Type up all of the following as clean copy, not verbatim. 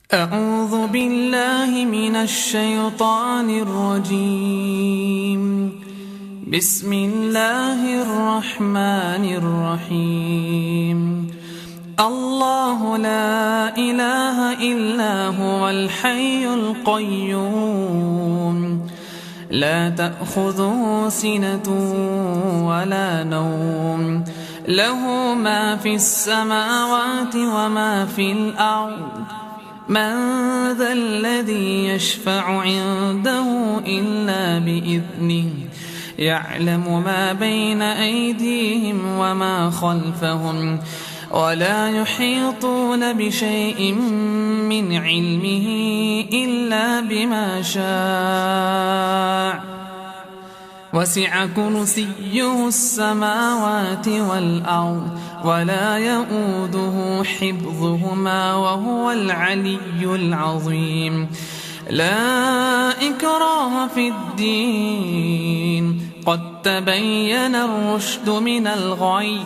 أعوذ بالله من الشيطان الرجيم. بسم الله الرحمن الرحيم. الله لا إله إلا هو الحي القيوم، لا تأخذه سنة ولا نوم، له ما في السماوات وما في الأرض. من ذا الذي يشفع عنده إلا بإذنه، يعلم ما بين أيديهم وما خلفهم، ولا يحيطون بشيء من علمه إلا بما شاء. وسع كرسيه السماوات والأرض، ولا يؤوده حفظهما، وهو العلي العظيم. لا إكراه في الدين، قد تبين الرشد من الغي،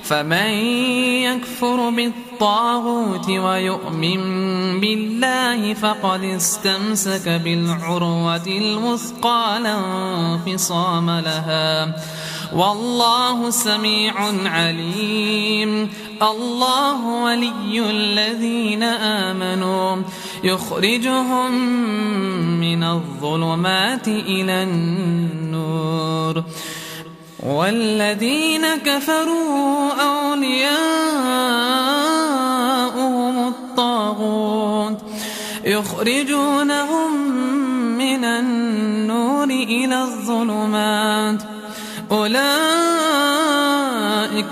فمن يكفر بالطاغوت ويؤمن بالله فقد استمسك بالعروة الوثقى لا انفصام لها، والله سميع عليم. الله ولي الذين آمنوا، يخرجهم من الظلمات إلى النور، والذين كفروا أولياؤهم الطاغوت، يخرجونهم من النور إلى الظلمات. أولئك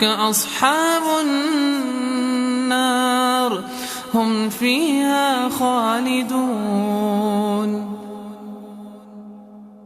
أصحاب النار، هم فيها خالدون.